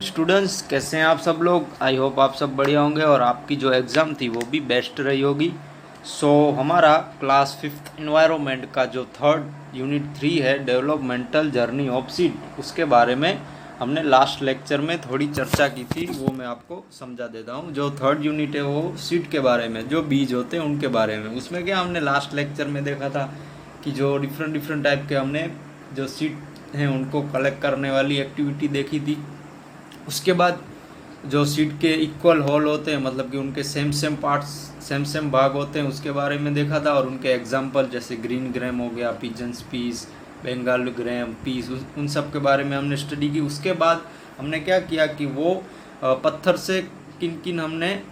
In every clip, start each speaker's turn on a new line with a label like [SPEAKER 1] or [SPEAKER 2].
[SPEAKER 1] Students, कैसे हैं आप सब लोग। आई होप आप सब बढ़िया होंगे और आपकी जो एग्ज़ाम थी वो भी बेस्ट रही होगी। हमारा क्लास 5th इन्वायरमेंट का जो थर्ड यूनिट 3 है, डेवलपमेंटल जर्नी ऑफ सीड, उसके बारे में हमने लास्ट लेक्चर में थोड़ी चर्चा की थी। वो मैं आपको समझा देता हूँ। जो थर्ड यूनिट है वो सीड के बारे में, जो बीज होते हैं उनके बारे में। उसमें क्या हमने लास्ट लेक्चर में देखा था कि जो डिफरेंट टाइप के हमने जो सीड हैं उनको कलेक्ट करने वाली एक्टिविटी देखी थी। उसके बाद जो सीड के इक्वल होल होते हैं, मतलब कि उनके सेम पार्ट्स, सेम भाग होते हैं, उसके बारे में देखा था। और उनके एग्जांपल जैसे ग्रीन ग्रैम हो गया, pigeons peas, Bengal gram peas, उन सब के बारे में हमने स्टडी की। उसके बाद हमने क्या किया कि वो पत्थर से किन किन हमने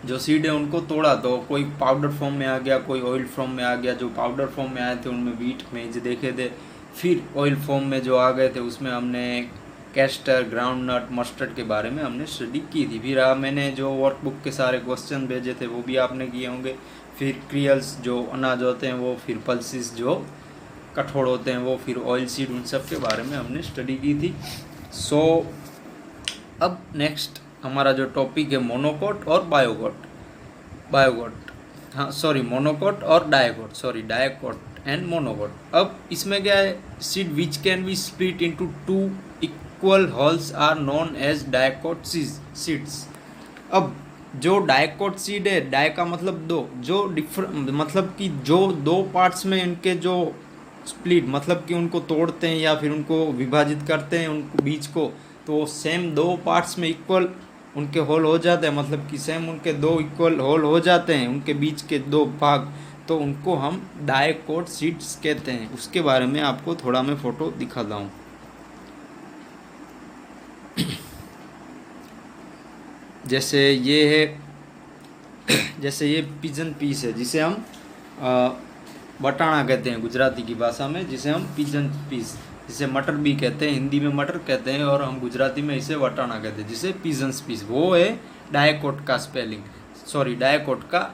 [SPEAKER 1] जो सीड है उनको तोड़ा, तो कोई पाउडर फॉर्म में आ गया, कोई ऑयल फॉर्म में आ गया। जो पाउडर फॉर्म में आए थे उनमें व्हीट मेज देखे थे। फिर ऑयल फॉर्म में जो आ गए थे उसमें हमने कैस्टर, ग्राउंड नट, मस्टर्ड के बारे में हमने स्टडी की थी। फिर मैंने जो वर्कबुक के सारे क्वेश्चन भेजे थे वो भी आपने किए होंगे। फिर क्रियल्स जो अनाज होते हैं वो, फिर पल्सिस जो कठोर होते हैं वो, फिर ऑयल सीड, उन सब के बारे में हमने स्टडी की थी। अब नेक्स्ट हमारा जो टॉपिक है मोनोकोट और मोनोकोट और डायकोट एंड मोनोकोट। अब इसमें क्या है, seed which can be split into two equal holes are known as dicot seeds. अब जो डायकोट सीड है, डाय का मतलब दो, जो डिफरेंट मतलब कि जो दो पार्ट्स में इनके जो स्प्लिट, मतलब कि उनको तोड़ते हैं या फिर उनको विभाजित करते हैं उनको बीज को, तो सेम दो पार्ट्स में इक्वल उनके होल हो जाते हैं, मतलब कि सेम उनके दो इक्वल होल हो जाते हैं, उनके बीच के दो भाग, तो उनको हम डायकोट सीड्स कहते हैं। उसके बारे में आपको थोड़ा मैं फोटो दिखाता हूँ। जैसे ये है, जैसे ये पिजन पीस है, जिसे हम बटाना कहते हैं गुजराती की भाषा में, जिसे हम पिजन पीस, जिसे मटर भी कहते हैं, हिंदी में मटर कहते हैं और हम गुजराती में इसे वटाना कहते हैं, जिसे पिजन्स पीस। वो है डायकोट का स्पेलिंग, डायकोट का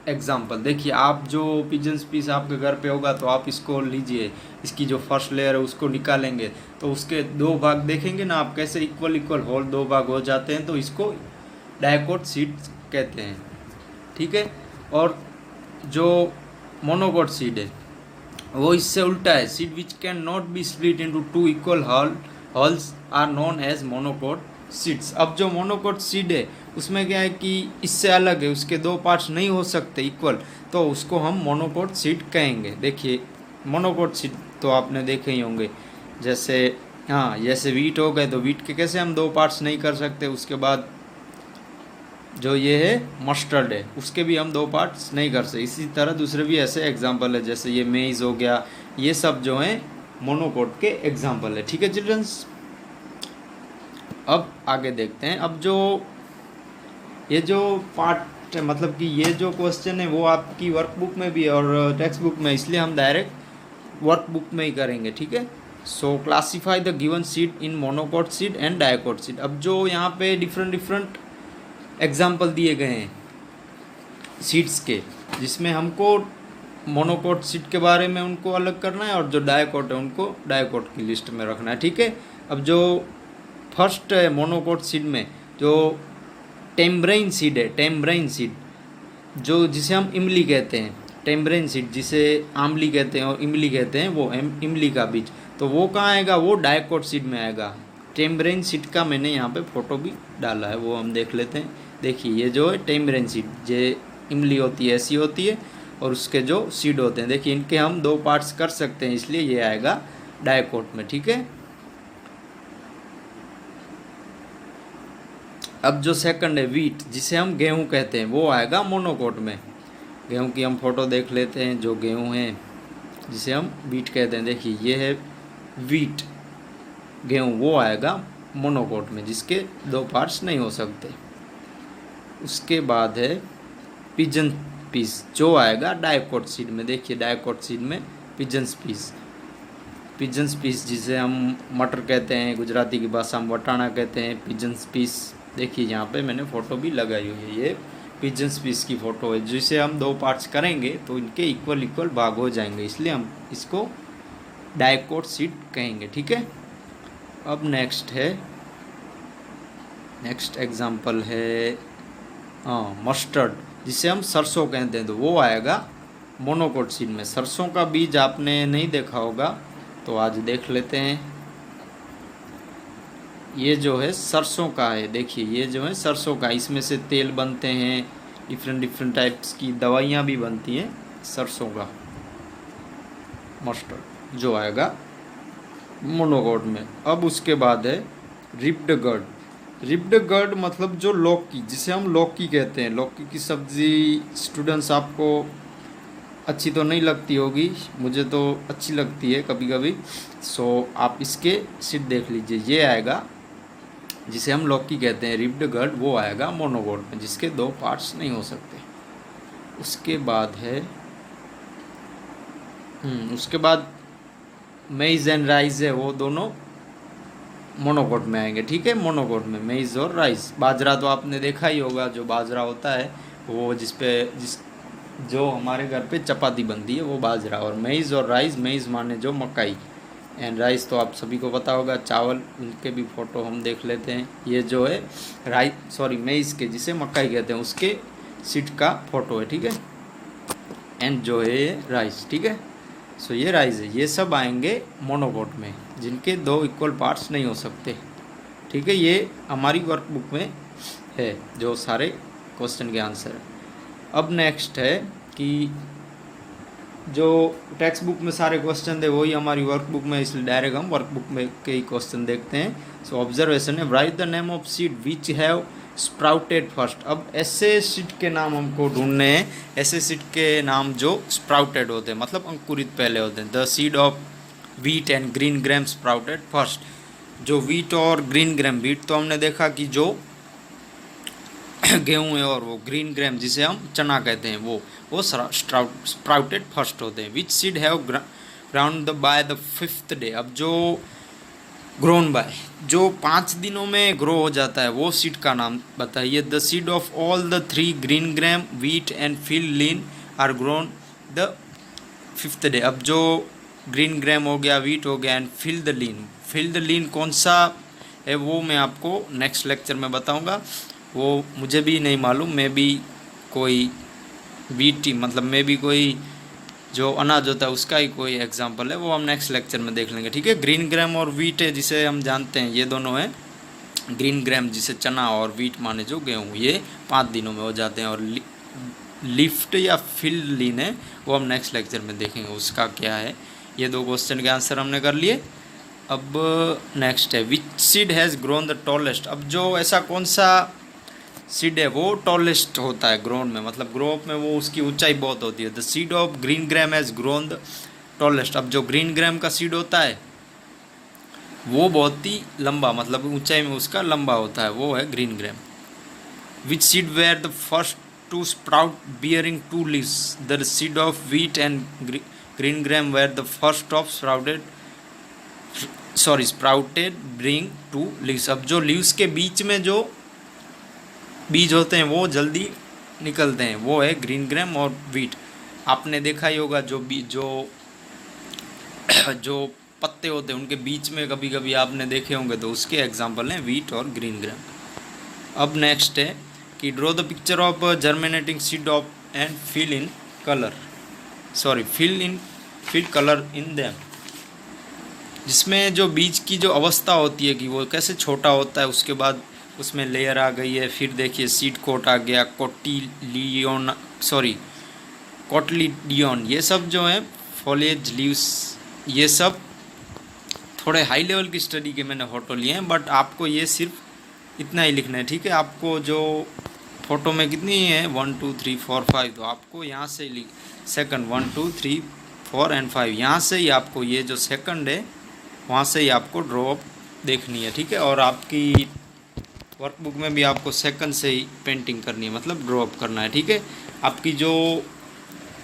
[SPEAKER 1] एग्जाम्पल। देखिए, आप जो पिजन्स पीस आपके घर पे होगा तो आप इसको लीजिए, इसकी जो फर्स्ट लेयर है उसको निकालेंगे तो उसके दो भाग देखेंगे ना आप, कैसे इक्वल होल दो भाग हो जाते हैं, तो इसको डायकोट सीड कहते हैं। ठीक है। और जो मोनोकोट सीड है वो इससे उल्टा है। Seed which can not be split into two equal holes are known as monocot seeds. अब जो मोनोकोट सीड है उसमें क्या है कि इससे अलग है, उसके दो पार्ट्स नहीं हो सकते इक्वल, तो उसको हम मोनोकोट सीड कहेंगे। देखिए, मोनोकोट सीड तो आपने देखे ही होंगे। जैसे जैसे वीट हो गए, तो वीट के कैसे हम दो पार्ट्स नहीं कर सकते। उसके बाद जो ये है मस्टर्ड है, उसके भी हम दो पार्ट्स नहीं कर सकते। इसी तरह दूसरे भी ऐसे एग्जाम्पल है, जैसे ये मेज़ हो गया, ये सब जो हैं मोनोकोट के एग्जाम्पल है। ठीक है चिल्ड्रंस, अब आगे देखते हैं। अब जो ये जो पार्ट, मतलब कि ये जो क्वेश्चन है वो आपकी वर्कबुक में भी है और टेक्स्ट बुक में, इसलिए हम डायरेक्ट वर्कबुक में ही करेंगे। ठीक है। Classify the given seed in monocot seed and dicot seed. अब जो यहाँ पे डिफरेंट एग्जाम्पल दिए गए हैं सीड्स के, जिसमें हमको मोनोकोट सीड के बारे में उनको अलग करना है और जो डायकोट है उनको डायकोट की लिस्ट में रखना है। ठीक है। अब जो फर्स्ट है मोनोकोट सीड में, जो टेम्ब्रेन सीड है, टेम्ब्रेन सीड जो जिसे हम इमली कहते हैं, टेम्ब्रेन सीड जिसे आमली कहते हैं और इमली कहते हैं, वो इमली का बीज, तो वो कहाँ आएगा, वो डायकोट सीड में आएगा। टेम्ब्रेन सीड का मैंने यहाँ पे फोटो भी डाला है, वो हम देख लेते हैं। देखिए, ये जो है टेम्ब्रेन सीड, ये इमली होती है ऐसी होती है, और उसके जो सीड होते हैं, देखिए इनके हम दो पार्ट्स कर सकते हैं, इसलिए ये आएगा डायकोट में। ठीक है। अब जो सेकंड है वीट, जिसे हम गेहूं कहते हैं, वो आएगा मोनोकोट में। गेहूं की हम फोटो देख लेते हैं। जो गेहूं है जिसे हम वीट कहते हैं, देखिए ये है वीट, गेहूं, वो आएगा मोनोकोट में, जिसके दो पार्ट्स नहीं हो सकते। उसके बाद है पिजन पीस, जो आएगा डायकोट सीड में। देखिए, डायकोट सीड में पिजन्स पीस जिसे हम मटर कहते हैं, गुजराती की भाषा में वटाना कहते हैं, पिजन्स पीस। देखिए, यहाँ पे मैंने फ़ोटो भी लगाई हुई है, ये पिजन्स पीस की फ़ोटो है, जिसे हम दो पार्ट्स करेंगे तो इनके इक्वल भाग हो जाएंगे, इसलिए हम इसको डायकोट सीड कहेंगे। ठीक है। अब नेक्स्ट है नेक्स्ट एग्जाम्पल है मस्टर्ड, जिसे हम सरसों कहते हैं, तो वो आएगा मोनोकोट सीड में। सरसों का बीज आपने नहीं देखा होगा तो आज देख लेते हैं। ये जो है सरसों का है, देखिए ये जो है सरसों का, इसमें से तेल बनते हैं, डिफरेंट डिफरेंट टाइप्स की दवाइयाँ भी बनती हैं सरसों का। मस्टर्ड जो आएगा मोनोकोट में। अब उसके बाद है रिप्ड गर्ड। रिप्ड गर्ड मतलब जो लौकी, जिसे हम लौकी कहते हैं, लौकी की सब्ज़ी स्टूडेंट्स आपको अच्छी तो नहीं लगती होगी, मुझे तो अच्छी लगती है कभी कभी। सो आप इसके सीड देख लीजिए, ये आएगा जिसे हम लौकी कहते हैं रिप्ड गर्ड, वो आएगा मोनोकोट में, जिसके दो पार्ट्स नहीं हो सकते। उसके बाद है उसके बाद मेज एंड राइस है, वो दोनों मोनोकोट में आएंगे। ठीक है, मोनोकोट में मेज और राइस। बाजरा तो आपने देखा ही होगा, जो बाजरा होता है वो जिस जो हमारे घर पे चपाती बनती है वो बाजरा। और मेज और राइस, मेज माने जो मकाई, एंड राइस तो आप सभी को पता होगा चावल, उनके भी फ़ोटो हम देख लेते हैं। ये जो है मेज के, जिसे मकाई कहते हैं, उसके सीड का फ़ोटो है। ठीक है, एंड जो है राइस। ठीक है, सो ये राइस है। ये सब आएंगे मोनोकोट में, जिनके दो इक्वल पार्ट्स नहीं हो सकते। ठीक है, ये हमारी वर्कबुक में है जो सारे क्वेश्चन के आंसर है। अब नेक्स्ट है कि जो टेक्स्ट बुक में सारे क्वेश्चन थे वही हमारी वर्कबुक में, इसलिए डायरेक्ट हम वर्कबुक में के ही क्वेश्चन देखते हैं। सो ऑब्जर्वेशन है, right the name of seed which have sprouted first. अब ऐसे सीड के नाम हमको ढूंढने हैं, ऐसे सीड के नाम जो स्प्राउटेड होते हैं, मतलब अंकुरित पहले होते हैं। The seed of wheat and green gram sprouted first. जो व्हीट और ग्रीन ग्रैम, व्हीट तो हमने देखा कि जो गेहूँ है, और वो ग्रीन ग्रैम जिसे हम चना कहते हैं वो स्प्राउटेड फर्स्ट होते हैं। Which seed have ground by the 5th day. अब जो ग्रोन बाय, जो 5 दिनों में ग्रो हो जाता है, वो सीड का नाम बताइए। The seed of all the 3 green gram, wheat and field lean are grown the 5th day. अब जो ग्रीन ग्रैम हो गया, व्हीट हो गया, एंड फील्ड लीन कौन सा है वो मैं आपको नेक्स्ट लेक्चर में बताऊंगा। वो मुझे भी नहीं मालूम, मैं भी कोई वीटी मतलब मैं भी कोई जो अनाज होता है उसका ही कोई एग्जांपल है, वो हम नेक्स्ट लेक्चर में देख लेंगे। ठीक है, ग्रीन ग्रैम और व्हीट है जिसे हम जानते हैं, ये दोनों हैं। ग्रीन ग्रैम जिसे चना, और व्हीट माने जो गेहूँ, ये 5 दिनों में हो जाते हैं। और लिफ्ट या फील्ड लीन है, वो हम नेक्स्ट लेक्चर में देखेंगे उसका क्या है। ये दो क्वेश्चन के आंसर हमने कर लिए। अब नेक्स्ट है, which seed has grown the tallest. अब जो ऐसा कौन सा सीड है वो टॉलेस्ट होता है ग्रोन में, मतलब ग्रो अप में वो उसकी ऊंचाई बहुत होती है। The seed of green gram has grown the tallest. अब जो ग्रीन ग्रैम का सीड होता है वो बहुत ही लंबा, मतलब ऊंचाई में उसका लंबा होता है, वो है green gram. Which seed were the first to sprout bearing 2 leaves. The seed of wheat and green gram were the first of sprouted bring 2 leaves. अब जो लीव्स के बीच में जो बीज होते हैं वो जल्दी निकलते हैं, वो है ग्रीन ग्रैम और व्हीट। आपने देखा ही होगा जो जो पत्ते होते हैं उनके बीच में कभी कभी आपने देखे होंगे, तो उसके एग्जांपल हैं व्हीट और ग्रीन ग्रैम। अब नेक्स्ट है कि draw the picture of germinating seed of and fill colour in them. जिसमें जो बीज की जो अवस्था होती है कि वो कैसे छोटा होता है, उसके बाद उसमें लेयर आ गई है, फिर देखिए सीड कोट आ गया, कोटलीडियन, ये सब जो है फॉलिएज लीव्स, ये सब थोड़े हाई लेवल की स्टडी के मैंने फ़ोटो लिए हैं, बट आपको ये सिर्फ इतना ही लिखना है। ठीक है, आपको जो फ़ोटो में कितनी है 1 2 3 4 5, तो आपको यहाँ से सेकंड 1 2 3 4 एंड 5, यहाँ से ही आपको ये जो सेकंड है वहाँ से ही आपको ड्रॉ अप देखनी है। ठीक है, और आपकी वर्कबुक में भी आपको सेकंड से ही पेंटिंग करनी है, मतलब ड्रॉ अप करना है। ठीक है, आपकी जो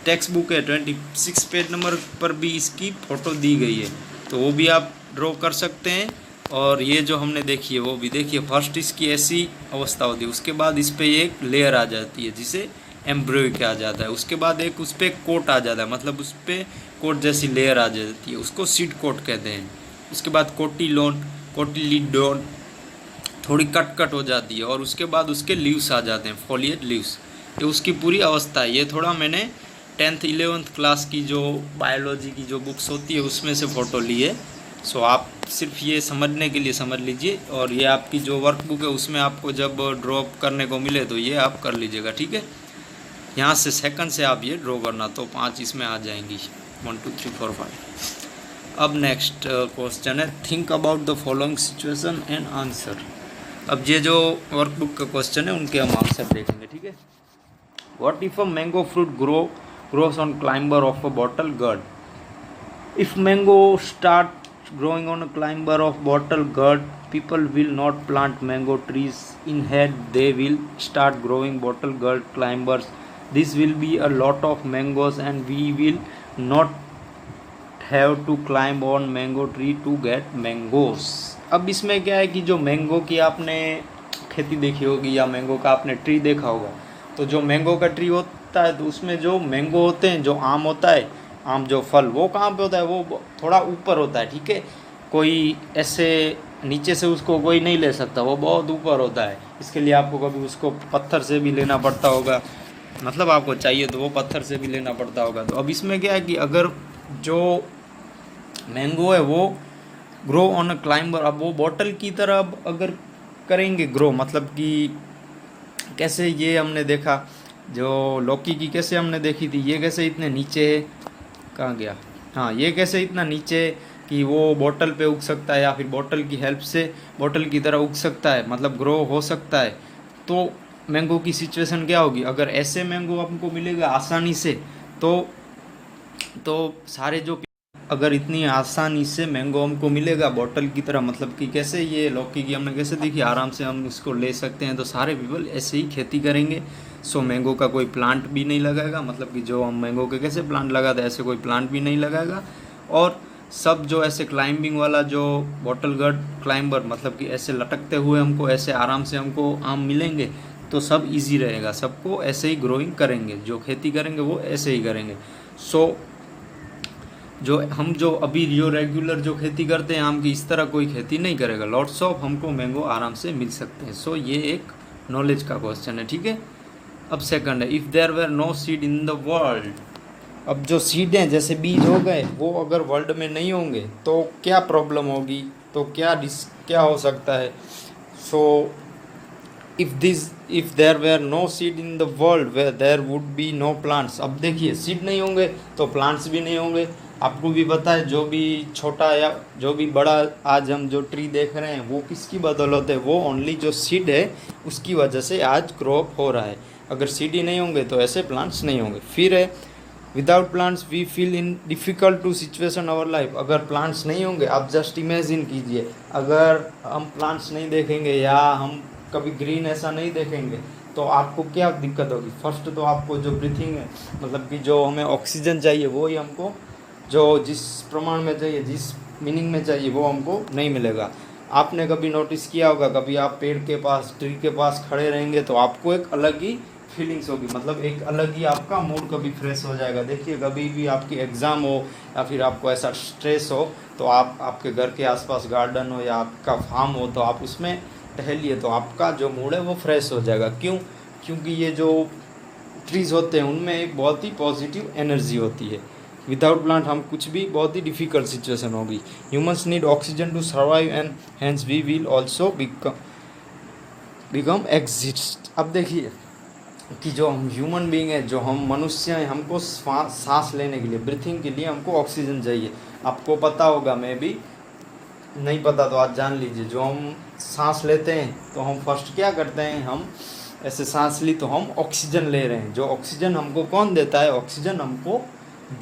[SPEAKER 1] टेक्स्ट बुक है 26 पेज नंबर पर भी इसकी फ़ोटो दी गई है, तो वो भी आप ड्रॉ कर सकते हैं। और ये जो हमने देखी है वो भी देखिए, फर्स्ट इसकी ऐसी अवस्था होती है, उसके बाद इस पर एक लेयर आ जाती है जिसे एम्ब्रॉय किया जाता है, उसके बाद एक उस पर कोट आ जाता है, मतलब उस पर कोट जैसी लेयर आ जाती है, उसको सीड कोट कहते हैं। उसके बाद कोटिलीडोन थोड़ी कट कट हो जाती है और उसके बाद उसके लीव्स आ जाते हैं, फोलिएट लीव्स। ये उसकी पूरी अवस्था है। ये थोड़ा मैंने 10th 11th क्लास की जो बायोलॉजी की जो बुक्स होती है उसमें से फ़ोटो ली है। सो आप सिर्फ ये समझने के लिए समझ लीजिए, और ये आपकी जो वर्कबुक है उसमें आपको जब ड्रॉप करने को मिले तो ये आप कर लीजिएगा, ठीक है। यहाँ से सेकंड से आप ये ड्रॉ करना, तो 5 इसमें आ जाएंगी, 1 2 3 4 5। अब नेक्स्ट क्वेश्चन है, think about the following situation and answer. अब ये जो वर्कबुक का क्वेश्चन है उनके हम आंसर देखेंगे, ठीक है। What if a mango fruit grows on climber of a bottle gourd? If mango start growing on a climber of bottle gourd, people will not plant mango trees. Instead, they will start growing bottle gourd climbers. This will be a lot of mangoes, and we will not have to climb on mango tree to get mangoes. अब इसमें क्या है कि जो mango की आपने खेती देखी होगी या मैंगो का आपने ट्री देखा होगा, तो जो मैंगो का ट्री होता है तो उसमें जो मैंगो होते हैं, जो आम होता है, आम जो फल, वो कहाँ पे होता है, वो थोड़ा ऊपर होता है, ठीक है। कोई ऐसे नीचे से उसको कोई नहीं ले सकता, वो बहुत ऊपर होता है। इसके लिए आपको कभी उसको पत्थर से भी लेना पड़ता होगा, मतलब आपको चाहिए तो वो पत्थर से भी लेना पड़ता होगा। तो अब इसमें क्या है कि अगर जो मैंगो है वो ग्रो ऑन अ क्लाइंबर, अब वो बॉटल की तरह अब अगर करेंगे ग्रो, मतलब कि कैसे, ये हमने देखा जो लौकी की कैसे हमने देखी थी, ये कैसे इतने नीचे है, कहाँ गया, हाँ, ये कैसे इतना नीचे कि वो बॉटल पे उग सकता है या फिर बॉटल की हेल्प से बॉटल की तरह उग सकता है, मतलब ग्रो हो सकता है। तो मैंगो की सिचुएशन क्या होगी, अगर ऐसे मैंगो आपको मिलेगा आसानी से, तो सारे जो, अगर इतनी आसानी से मैंगो हमको मिलेगा बॉटल की तरह, मतलब कि कैसे ये लौकी की हमने कैसे देखी, आराम से हम उसको ले सकते हैं, तो सारे पीपल ऐसे ही खेती करेंगे। सो मैंगो का कोई प्लांट भी नहीं लगाएगा, मतलब कि जो हम मैंगो के कैसे प्लांट लगाते हैं ऐसे कोई प्लांट भी नहीं लगाएगा। और सब जो ऐसे क्लाइंबिंग वाला जो बॉटल गर्ड क्लाइंबर, मतलब कि ऐसे लटकते हुए हमको ऐसे आराम से हमको आम मिलेंगे, तो सब इजी रहेगा, सबको ऐसे ही ग्रोइंग करेंगे, जो खेती करेंगे वो ऐसे ही करेंगे। सो जो अभी जो रेगुलर जो खेती करते हैं आम की, इस तरह कोई खेती नहीं करेगा, लॉट्स ऑफ हमको मैंगो आराम से मिल सकते हैं। सो ये एक नॉलेज का क्वेश्चन है, ठीक है। अब सेकंड है, if there were no seed in the world. अब जो सीड हैं जैसे बीज हो गए, वो अगर वर्ल्ड में नहीं होंगे तो क्या प्रॉब्लम होगी, तो क्या हो सकता है। So if there were no seed in the world where there would be no plants. अब देखिए, सीड नहीं होंगे तो प्लांट्स भी नहीं होंगे। आपको भी पता है, जो भी छोटा या जो भी बड़ा आज हम जो ट्री देख रहे हैं वो किसकी बदौलत है, वो ओनली जो सीड है उसकी वजह से आज क्रॉप हो रहा है। अगर सीड ही नहीं होंगे तो ऐसे प्लांट्स नहीं होंगे। फिर है, without plants we feel in difficult to situation our life. अगर प्लांट्स नहीं होंगे, आप जस्ट इमेजिन कीजिए, अगर हम प्लांट्स नहीं देखेंगे या हम कभी ग्रीन ऐसा नहीं देखेंगे तो आपको क्या दिक्कत होगी। फर्स्ट तो आपको जो ब्रीथिंग है, मतलब कि जो हमें ऑक्सीजन चाहिए वो ही हमको जो जिस प्रमाण में चाहिए, जिस मीनिंग में चाहिए, वो हमको नहीं मिलेगा। आपने कभी नोटिस किया होगा, कभी आप पेड़ के पास, ट्री के पास खड़े रहेंगे तो आपको एक अलग ही फीलिंग्स होगी, मतलब एक अलग ही आपका मूड कभी फ्रेश हो जाएगा। देखिए, कभी भी आपकी एग्ज़ाम हो या फिर आपको ऐसा स्ट्रेस हो, तो आप आपके घर के आसपास गार्डन हो या आपका फार्म हो, तो आप उसमें टहलिए, तो आपका जो मूड है वो फ्रेश हो जाएगा। क्यों? क्योंकि ये जो ट्रीज़ होते हैं उनमें एक बहुत ही पॉजिटिव एनर्जी होती है। विदाउट प्लांट हम कुछ भी, बहुत ही डिफ़िकल्ट सिचुएशन होगी। Humans need oxygen to survive and hence we will also become exist. अब देखिए कि जो हम ह्यूमन बीइंग है, जो हम मनुष्य हैं, हमको सांस लेने के लिए, ब्रीथिंग के लिए हमको ऑक्सीजन चाहिए। आपको पता होगा, मैं भी नहीं पता तो आज जान लीजिए, जो हम सांस लेते हैं तो हम फर्स्ट क्या करते हैं, हम ऐसे सांस ली तो हम ऑक्सीजन ले रहे हैं। जो ऑक्सीजन हमको कौन देता है, ऑक्सीजन हमको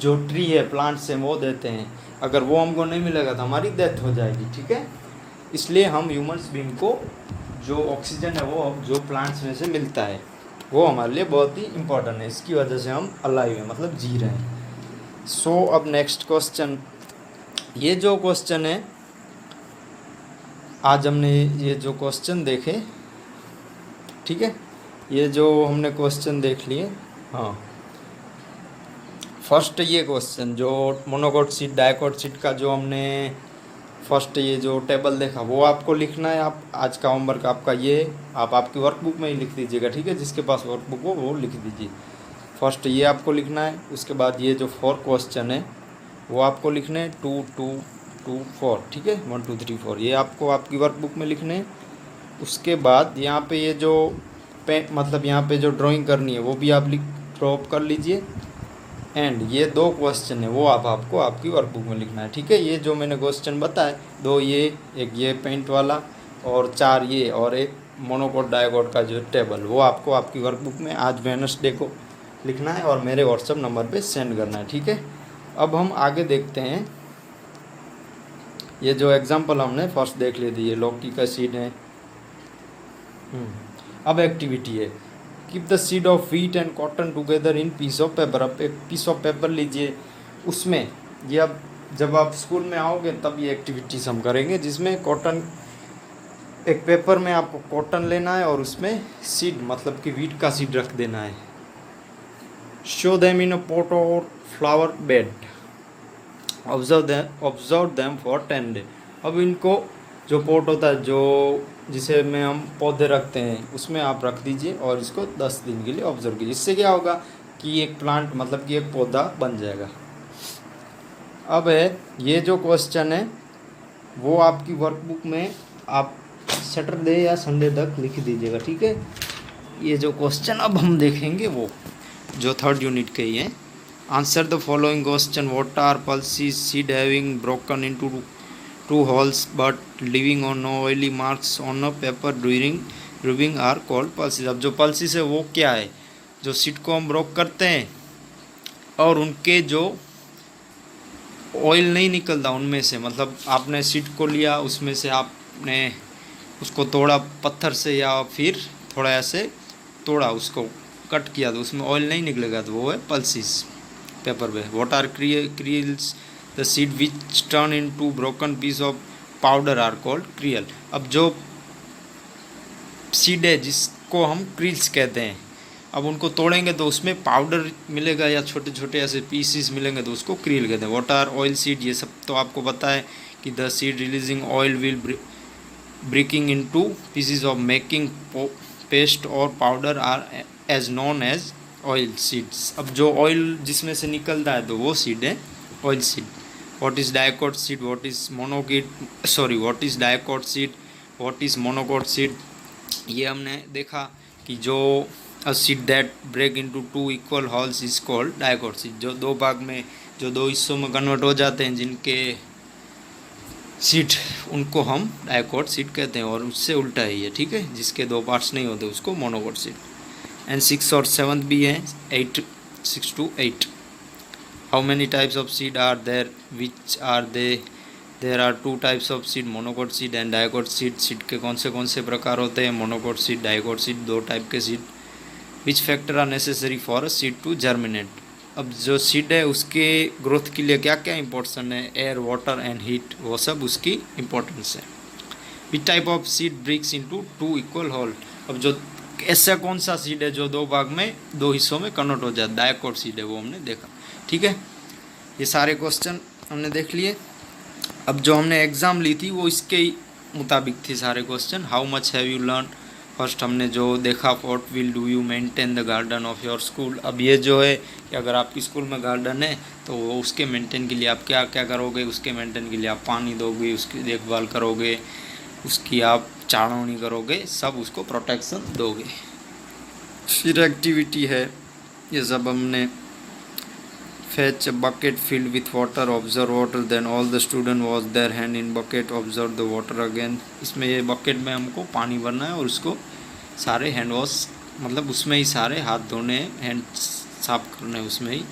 [SPEAKER 1] जो ट्री है, प्लांट्स हैं, वो देते हैं। अगर वो हमको नहीं मिलेगा तो हमारी डेथ हो जाएगी, ठीक है। इसलिए हम ह्यूमंस बीइंग को जो ऑक्सीजन है वो जो प्लांट्स में से मिलता है वो हमारे लिए बहुत ही इम्पोर्टेंट है। इसकी वजह से हम अलाइव हैं, मतलब जी रहे हैं। सो अब नेक्स्ट क्वेश्चन, ये जो क्वेश्चन है, आज हमने ये जो क्वेश्चन देखे, ठीक है, ये जो हमने क्वेश्चन देख लिए। हाँ, फर्स्ट ये क्वेश्चन जो मोनोकोट सीट डायकोट सीट का जो हमने फर्स्ट ये जो टेबल देखा वो आपको लिखना है। आप आज का होमवर्क आपका ये है, आप आपकी वर्कबुक में ही लिख दीजिएगा, ठीक है। जिसके पास वर्कबुक हो वो लिख दीजिए। फर्स्ट ये आपको लिखना है। उसके बाद ये जो 4 क्वेश्चन है वो आपको लिखने हैं 2 2 2 4, ठीक है। 1 2 3 4 ये आपको आपकी वर्कबुक में लिखने हैं। उसके बाद यहाँ पे ये जो मतलब यहाँ पे जो ड्राइंग करनी है वो भी आप ड्रॉप कर लीजिए। एंड ये 2 क्वेश्चन है वो आपको आपकी वर्कबुक में लिखना है, ठीक है। ये जो मैंने क्वेश्चन बताए 2 ये, एक ये पेंट वाला और 4 ये, और एक मोनोकोट डायकोट का जो टेबल वो आपको आपकी वर्कबुक में आज वेडनेसडे को लिखना है और मेरे व्हाट्सएप नंबर पे सेंड करना है, ठीक है। अब हम आगे देखते हैं। ये जो एग्जांपल हमने फर्स्ट देख लिए थे, ये लौकी का सीड है। अब एक्टिविटी है, keep the seed of wheat and cotton together in peace of paper. अब एक पीस ऑफ पेपर लीजिए, उसमें ये अब जब आप स्कूल में आओगे तब ये एक्टिविटीज़ हम करेंगे, जिसमें कॉटन, एक पेपर में आपको कॉटन लेना है और उसमें सीड मतलब कि व्हीट का सीड रख देना है। Show them in a pot और flower bed, observe them for 10 day. अब इनको जो पॉट होता है जो जिसे में हम पौधे रखते हैं उसमें आप रख दीजिए और इसको 10 दिन के लिए ऑब्जर्व कीजिए। इससे क्या होगा कि एक प्लांट मतलब कि एक पौधा बन जाएगा। अब है ये जो क्वेश्चन है वो आपकी वर्कबुक में आप सैटरडे या संडे तक लिख दीजिएगा, ठीक है। ये जो क्वेश्चन अब हम देखेंगे वो जो 3rd यूनिट के ही हैं। Answer the following question, what are pulses seed having broken into 2 holes but leaving on no oily marks on a paper during rubbing are called pulses। अब जो पल्सीज है वो क्या है, जो सीड को हम ब्रोक करते हैं और उनके जो ऑयल नहीं निकलता उनमें से, मतलब आपने सीड को लिया उसमें से आपने उसको तोड़ा पत्थर से या फिर थोड़ा ऐसे तोड़ा, उसको कट किया तो उसमें ऑयल नहीं निकलेगा, तो वो है पल्सीज पेपर पे। What are cereals, the seed which turn in to broken piece of powder are called cereal. अब जो सीड है जिसको हम क्रिल्स कहते हैं, अब उनको तोड़ेंगे तो उसमें पाउडर मिलेगा या छोटे छोटे ऐसे पीसीस मिलेंगे तो उसको क्रियल कहते हैं। व्हाट आर ऑयल सीड, ये सब तो आपको पता है कि the seed releasing oil will breaking in to pieces of making paste और powder are as known as oil seeds. अब जो ऑयल जिसमें से निकलता है तो वो सीड है oil seed. What is dicot seed, what is dicot seed, what is monocot seed. ये हमने देखा कि जो a seed that break into 2 equal holes is called dicot seed. जो 2 भाग में जो 2 हिस्सों में कन्वर्ट हो जाते हैं जिनके सीड, उनको हम डायकोट सीड कहते हैं। और उससे उल्टा है ये, ठीक है, जिसके 2 पार्ट्स नहीं होते उसको मोनोकोट सीड। एंड 6 और 7 भी है, 8 6 to 8। How many types of seed are there, which are they, there are 2 types of seed, monocot seed and dicot seed. Seed के कौन से प्रकार होते हैं, monocot seed, dicot seed, 2 type के seed. Which factor are necessary for a seed to germinate. अब जो seed है उसके ग्रोथ के लिए क्या क्या इंपॉर्टेंस है, एयर, वाटर एंड हीट, वो सब उसकी इंपॉर्टेंस है। Which type of seed breaks into 2 equal hole. अब जो ऐसा कौन सा सीड है जो 2 भाग में 2 हिस्सों में कन्वर्ट हो जाए, डायकोट सीड है, वो हमने देखा, ठीक है। ये सारे क्वेश्चन हमने देख लिए। अब जो हमने एग्ज़ाम ली थी वो इसके ही मुताबिक थे सारे question. How much have you learn, first हमने जो देखा, what will do you maintain the garden of your school. अब ये जो है कि अगर आपकी स्कूल में गार्डन है तो वो उसके मेंटेन के लिए आप क्या क्या करोगे, उसके मेंटेन के लिए आप पानी दोगे, उसकी देखभाल करोगे, उसकी आप चाणनी करोगे, सब उसको प्रोटेक्शन दोगे। फिर एक्टिविटी है, ये सब हमने fetch a bucket filled with water, observe water, then all the student wash their hand in bucket, observe the water again। इसमें ये बकेट में हमको पानी भरना है और उसको सारे हैंड वॉश मतलब उसमें ही सारे हाथ धोने, हैंड साफ करने उसमें ही।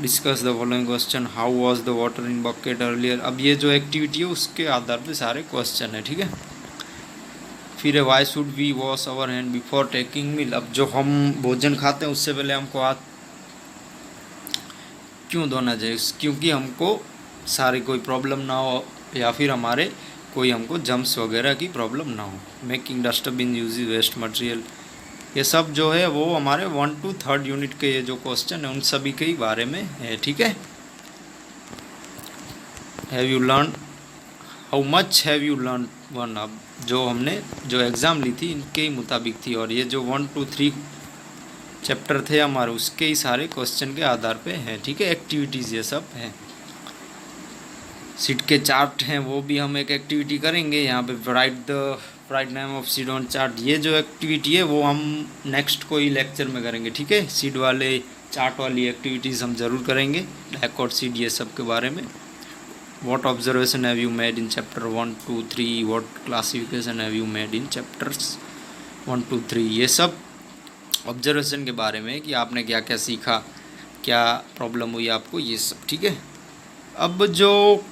[SPEAKER 1] Discuss the following question, how was the water in bucket earlier. अब ये जो एक्टिविटी है उसके आधार पे सारे क्वेश्चन है, ठीक है। फिर है why should we wash our hand before taking meal. अब जो हम भोजन खाते हैं उससे पहले हमको हाथ क्यों धोना चाहिए, क्योंकि हमको सारी कोई प्रॉब्लम ना हो या फिर हमारे कोई हमको जम्स वगैरह की प्रॉब्लम ना हो। Making dustbin, use waste material, ये सब जो है वो हमारे 1 to 3rd यूनिट के ये जो क्वेश्चन है उन सभी के ही बारे में है, ठीक है। Have you learn how much have you learn one. अब जो हमने जो एग्ज़ाम ली थी इनके ही मुताबिक थी, और ये जो 1 2 3 चैप्टर थे हमारे उसके ही सारे क्वेश्चन के आधार पे हैं, ठीक है। एक्टिविटीज़ ये सब हैं। सीट के चार्ट हैं वो भी हम एक एक्टिविटी करेंगे। यहाँ पे write name of seat on chart, ये जो एक्टिविटी है वो हम नेक्स्ट कोई लेक्चर में करेंगे, ठीक है। सीट वाले चार्ट वाली एक्टिविटीज़ हम ज़रूर करेंगे, डायकॉट सीट ये सब के बारे में। What observation have you made in chapter 1 2 3, what classification have you made in chapters 1 2 3, ये सब ऑब्जर्वेशन के बारे में कि आपने क्या क्या सीखा, क्या प्रॉब्लम हुई आपको, ये सब, ठीक है। अब जो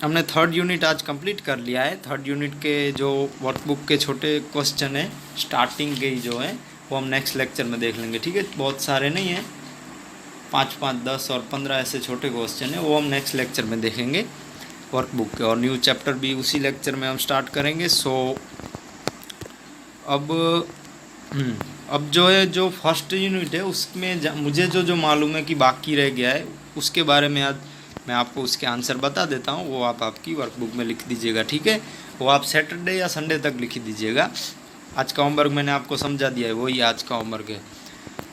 [SPEAKER 1] हमने थर्ड यूनिट आज कंप्लीट कर लिया है, थर्ड यूनिट के जो वर्कबुक के छोटे क्वेश्चन हैं स्टार्टिंग के ही जो हैं वो हम नेक्स्ट लेक्चर में देख लेंगे, ठीक है। बहुत सारे नहीं हैं, 5 5 10 और 15 ऐसे छोटे क्वेश्चन हैं, वो हम नेक्स्ट लेक्चर में देखेंगे वर्कबुक के, और न्यू चैप्टर भी उसी लेक्चर में हम स्टार्ट करेंगे। सो अब जो है जो फर्स्ट यूनिट है उसमें मुझे जो मालूम है कि बाकी रह गया है उसके बारे में आज मैं आपको उसके आंसर बता देता हूँ, वो आप आपकी वर्कबुक में लिख दीजिएगा, ठीक है। वो आप सैटरडे या संडे तक लिख दीजिएगा। आज का होमवर्क मैंने आपको समझा दिया है, वही आज का होमवर्क है।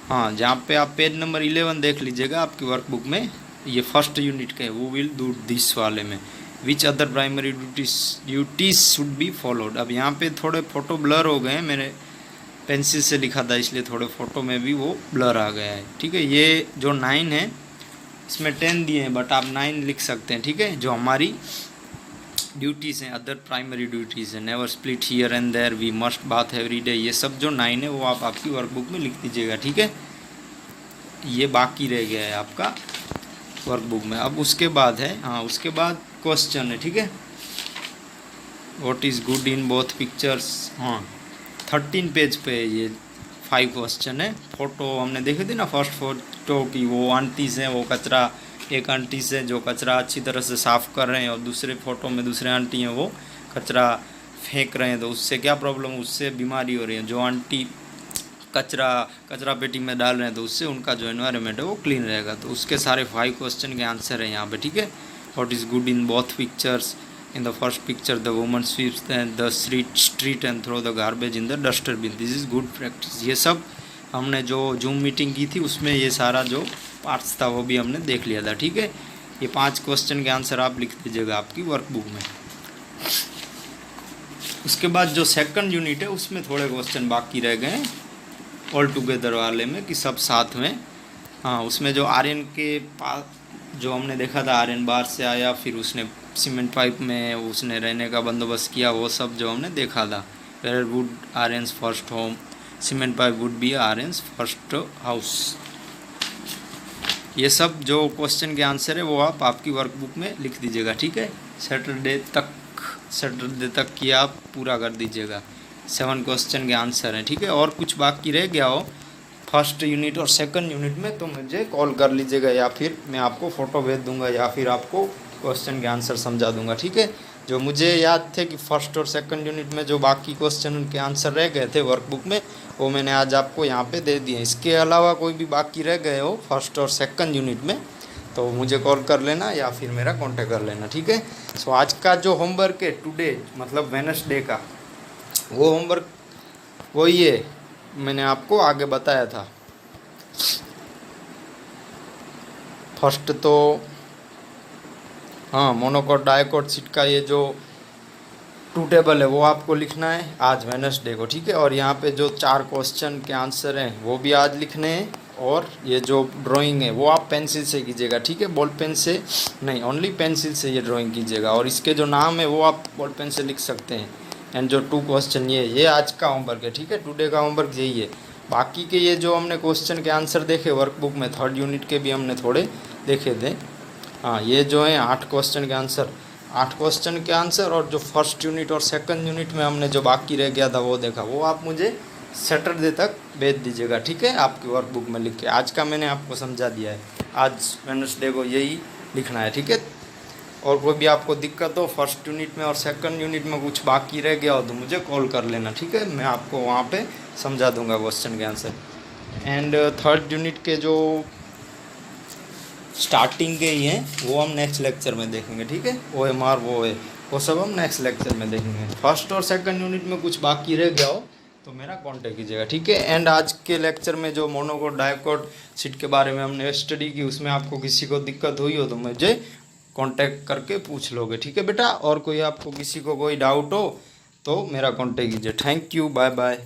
[SPEAKER 1] हाँ, जहाँ पे आप पेज नंबर 11 देख लीजिएगा आपकी वर्कबुक में, ये फर्स्ट यूनिट का है, वो विल डू दिस वाले में। Which other primary duties should be followed. अब यहाँ पे थोड़े फ़ोटो ब्लर हो गए हैं, मैंने पेंसिल से लिखा था इसलिए थोड़े फ़ोटो में भी वो ब्लर आ गया है, ठीक है। ये जो 9 है इसमें 10 दिए हैं, बट आप 9 लिख सकते हैं, ठीक है। जो हमारी ड्यूटीज़ हैं, अदर प्राइमरी ड्यूटीज़ हैं, never split here and there, we must bath every day, ये सब जो 9 है वो आप आपकी वर्कबुक में लिख दीजिएगा, ठीक है। ये बाकी रह गया है आपका वर्कबुक में। अब उसके बाद है, हाँ उसके बाद क्वेश्चन है, ठीक है। What is good in both pictures, हाँ 13 पेज पे ये 5 क्वेश्चन है। फ़ोटो हमने देखे थे ना, फर्स्ट फ़ोटो की वो आंटीज हैं, वो कचरा, एक आंटी से जो कचरा अच्छी तरह से साफ़ कर रहे हैं, और दूसरे फ़ोटो में दूसरे आंटी हैं वो कचरा फेंक रहे हैं, तो उससे क्या प्रॉब्लम, उससे बीमारी हो रही है। जो आंटी कचरा पेटी में डाल रहे हैं तो उससे उनका जो एनवायरनमेंट है वो क्लीन रहेगा। तो उसके सारे 5 क्वेश्चन के आंसर हैं यहाँ पे, ठीक है। What is good in both pictures, in the first picture the woman sweeps the street and throw the garbage in the duster bin, this is good practice. ये सब हमने जो जूम मीटिंग की थी उसमें ये सारा जो पार्ट्स था वो भी हमने देख लिया था, ठीक है। ये 5 क्वेश्चन के आंसर आप लिख दीजिएगा आपकी वर्कबुक में। उसके बाद जो सेकंड यूनिट है उसमें थोड़े क्वेश्चन बाकी रह गए ऑल टुगेदर वाले में, कि सब साथ में। हाँ, उसमें जो आर्यन के पास जो हमने देखा था, आर्यन बाहर से आया, फिर उसने सीमेंट पाइप में उसने रहने का बंदोबस्त किया, वो सब जो हमने देखा था। Where would Aryan's first home, cement pipe would be Aryan's first house. ये सब जो क्वेश्चन के आंसर है वो आप आपकी वर्कबुक में लिख दीजिएगा, ठीक है। सैटरडे तक की आप पूरा कर दीजिएगा। 7 क्वेश्चन के आंसर हैं, ठीक है। और कुछ बाकी रह गया हो फर्स्ट यूनिट और सेकंड यूनिट में तो मुझे कॉल कर लीजिएगा, या फिर मैं आपको फ़ोटो भेज दूंगा, या फिर आपको क्वेश्चन के आंसर समझा दूंगा, ठीक है। जो मुझे याद थे कि फर्स्ट और सेकंड यूनिट में जो बाकी क्वेश्चन के आंसर रह गए थे वर्कबुक में, वो मैंने आज आपको यहाँ पे दे दिए। इसके अलावा कोई भी बाकी रह गए हो फर्स्ट और सेकंड यूनिट में तो मुझे कॉल कर लेना या फिर मेरा कांटेक्ट कर लेना, ठीक है। सो आज का जो होमवर्क है टुडे, मतलब वेडनेसडे का, वो होमवर्क वही है मैंने आपको आगे बताया था। फर्स्ट तो हाँ, मोनोकोट डायकोट सीट का ये जो 2 टेबल है वो आपको लिखना है आज वेडनेसडे को, ठीक है। और यहाँ पे जो 4 क्वेश्चन के आंसर हैं वो भी आज लिखने हैं, और ये जो ड्राइंग है वो आप पेंसिल से कीजिएगा, ठीक है। बॉल पेन से नहीं, ओनली पेंसिल से ये ड्राइंग कीजिएगा, और इसके जो नाम है वो आप बॉल पेन से लिख सकते हैं। एंड जो 2 क्वेश्चन ये आज का होमवर्क है, ठीक है। टुडे का होमवर्क यही है। बाकी के ये जो हमने क्वेश्चन के आंसर देखे वर्कबुक में, थर्ड यूनिट के भी हमने थोड़े देखे थे। हाँ, ये जो है 8 क्वेश्चन के आंसर, 8 क्वेश्चन के आंसर, और जो फर्स्ट यूनिट और सेकंड यूनिट में हमने जो बाकी रह गया था वो देखा, वो आप मुझे सैटरडे तक भेज दीजिएगा, ठीक है, आपकी वर्कबुक में लिख के। आज का मैंने आपको समझा दिया है, आज वेडनेसडे को यही लिखना है, ठीक है। और कोई भी आपको दिक्कत हो फर्स्ट यूनिट में और सेकंड यूनिट में कुछ बाकी रह गया हो तो मुझे कॉल कर लेना, ठीक है। मैं आपको वहाँ पे समझा दूंगा क्वेश्चन के आंसर। एंड थर्ड यूनिट के जो स्टार्टिंग के ही हैं वो हम नेक्स्ट लेक्चर में देखेंगे, ठीक है। OMR वो है वो सब हम नेक्स्ट लेक्चर में देखेंगे। फर्स्ट और सेकंड यूनिट में कुछ बाकी रह गया हो तो मेरा कांटेक्ट कीजिएगा, ठीक है। एंड आज के लेक्चर में जो मोनोकोट डायोकोट सीट के बारे में हमने स्टडी की, उसमें आपको किसी को दिक्कत हुई हो तो मुझे कांटेक्ट करके पूछ लोगे, ठीक है बेटा। और कोई आपको किसी को कोई डाउट हो तो मेरा कांटेक्ट कीजिए। Thank you, bye bye.